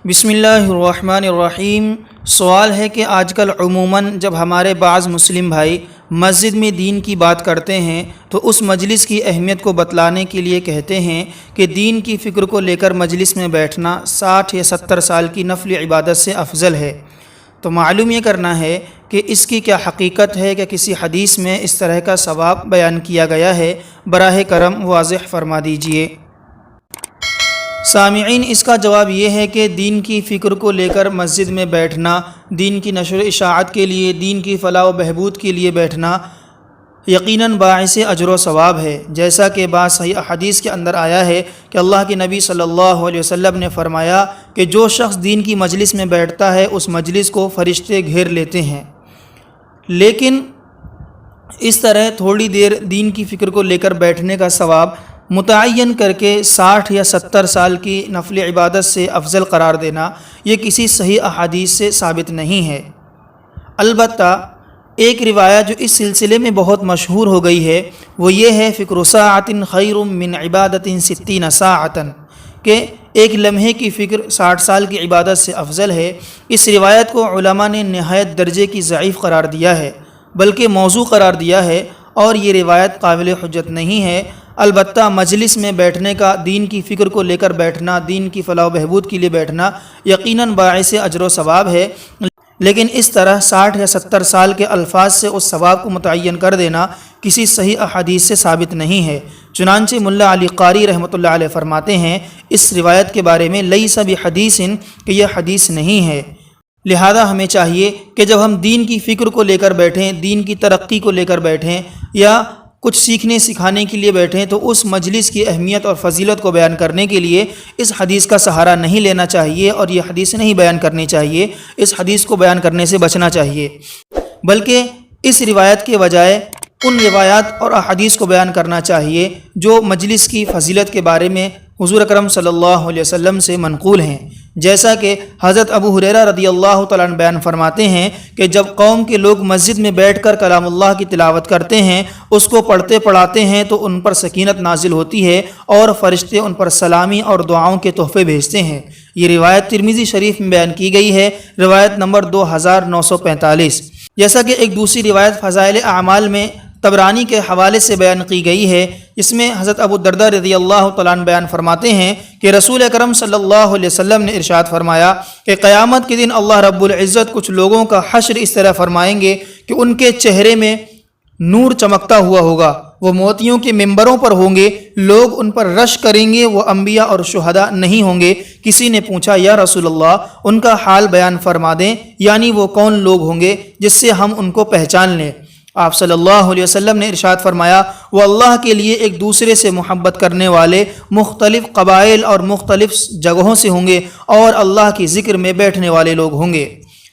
بسم اللہ الرحمن الرحیم۔ سوال ہے کہ آج کل عموماً جب ہمارے بعض مسلم بھائی مسجد میں دین کی بات کرتے ہیں تو اس مجلس کی اہمیت کو بتلانے کے لیے کہتے ہیں کہ دین کی فکر کو لے کر مجلس میں بیٹھنا 60 یا 70 سال کی نفل عبادت سے افضل ہے۔ تو معلوم یہ کرنا ہے کہ اس کی کیا حقیقت ہے کہ کسی حدیث میں اس طرح کا ثواب بیان کیا گیا ہے، براہ کرم واضح فرما دیجئے۔ سامعین، اس کا جواب یہ ہے کہ دین کی فکر کو لے کر مسجد میں بیٹھنا، دین کی نشر و اشاعت کے لیے، دین کی فلاح و بہبود کے لیے بیٹھنا یقیناً باعث اجر و ثواب ہے، جیسا کہ بعض صحیح احادیث کے اندر آیا ہے کہ اللہ کے نبی صلی اللہ علیہ وسلم نے فرمایا کہ جو شخص دین کی مجلس میں بیٹھتا ہے اس مجلس کو فرشتے گھیر لیتے ہیں۔ لیکن اس طرح تھوڑی دیر دین کی فکر کو لے کر بیٹھنے کا ثواب متعین کر کے 60 یا 70 سال کی نفل عبادت سے افضل قرار دینا، یہ کسی صحیح احادیث سے ثابت نہیں ہے۔ البتہ ایک روایت جو اس سلسلے میں بہت مشہور ہو گئی ہے وہ یہ ہے فکر ساعۃ خیر من عبادۃ 60 ساعۃ، کہ ایک لمحے کی فکر 60 سال کی عبادت سے افضل ہے۔ اس روایت کو علماء نے نہایت درجے کی ضعیف قرار دیا ہے، بلکہ موضوع قرار دیا ہے، اور یہ روایت قابل حجت نہیں ہے۔ البتہ مجلس میں بیٹھنے کا، دین کی فکر کو لے کر بیٹھنا، دین کی فلاح و بہبود کے لیے بیٹھنا یقیناً باعث اجر و ثواب ہے، لیکن اس طرح 60 یا 70 سال کے الفاظ سے اس ثواب کو متعین کر دینا کسی صحیح احادیث سے ثابت نہیں ہے۔ چنانچہ ملا علی قاری رحمۃ اللہ علیہ فرماتے ہیں اس روایت کے بارے میں لیس بحدیث، کہ یہ حدیث نہیں ہے۔ لہذا ہمیں چاہیے کہ جب ہم دین کی فکر کو لے کر بیٹھیں، دین کی ترقی کو لے کر بیٹھیں، یا کچھ سیکھنے سکھانے کے لیے بیٹھیں، تو اس مجلس کی اہمیت اور فضیلت کو بیان کرنے کے لیے اس حدیث کا سہارا نہیں لینا چاہیے، اور یہ حدیث نہیں بیان کرنی چاہیے، اس حدیث کو بیان کرنے سے بچنا چاہیے، بلکہ اس روایت کے بجائے ان روایات اور احادیث کو بیان کرنا چاہیے جو مجلس کی فضیلت کے بارے میں حضور اکرم صلی اللہ علیہ وسلم سے منقول ہیں، جیسا کہ حضرت ابو ہریرہ رضی اللہ تعالیٰ عنہ بیان فرماتے ہیں کہ جب قوم کے لوگ مسجد میں بیٹھ کر کلام اللہ کی تلاوت کرتے ہیں، اس کو پڑھتے پڑھاتے ہیں تو ان پر سکینت نازل ہوتی ہے اور فرشتے ان پر سلامی اور دعاؤں کے تحفے بھیجتے ہیں۔ یہ روایت ترمذی شریف میں بیان کی گئی ہے، روایت نمبر 2945۔ جیسا کہ ایک دوسری روایت فضائل اعمال میں طبرانی کے حوالے سے بیان کی گئی ہے، اس میں حضرت ابو الدرداء رضی اللہ تعالیٰ عنہ بیان فرماتے ہیں کہ رسول اکرم صلی اللہ علیہ وسلم نے ارشاد فرمایا کہ قیامت کے دن اللہ رب العزت کچھ لوگوں کا حشر اس طرح فرمائیں گے کہ ان کے چہرے میں نور چمکتا ہوا ہوگا، وہ موتیوں کے ممبروں پر ہوں گے، لوگ ان پر رش کریں گے، وہ انبیاء اور شہداء نہیں ہوں گے۔ کسی نے پوچھا یا رسول اللہ ان کا حال بیان فرما دیں، یعنی وہ کون لوگ ہوں گے جس سے ہم ان کو پہچان لیں؟ آپ صلی اللہ علیہ وسلم نے ارشاد فرمایا وہ اللہ کے لیے ایک دوسرے سے محبت کرنے والے، مختلف قبائل اور مختلف جگہوں سے ہوں گے، اور اللہ کی ذکر میں بیٹھنے والے لوگ ہوں گے۔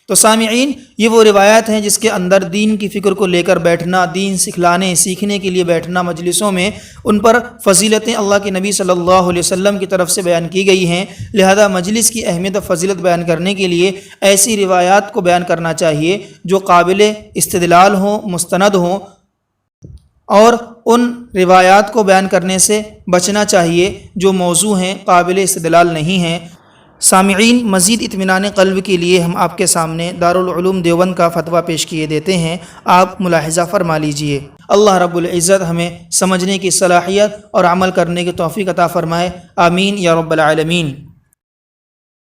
تو سامعین، یہ وہ روایات ہیں جس کے اندر دین کی فکر کو لے کر بیٹھنا، دین سکھلانے سیکھنے کے لیے بیٹھنا مجلسوں میں، ان پر فضیلتیں اللہ کے نبی صلی اللہ علیہ وسلم کی طرف سے بیان کی گئی ہیں۔ لہذا مجلس کی اہمیت و فضیلت بیان کرنے کے لیے ایسی روایات کو بیان کرنا چاہیے جو قابل استدلال ہوں، مستند ہوں، اور ان روایات کو بیان کرنے سے بچنا چاہیے جو موضوع ہیں، قابل استدلال نہیں ہیں۔ سامعین، مزید اطمینان قلب کے لیے ہم آپ کے سامنے دارالعلوم دیوبند کا فتویٰ پیش کیے دیتے ہیں، آپ ملاحظہ فرما لیجئے۔ اللہ رب العزت ہمیں سمجھنے کی صلاحیت اور عمل کرنے کی توفیق عطا فرمائے، آمین یا رب العالمین۔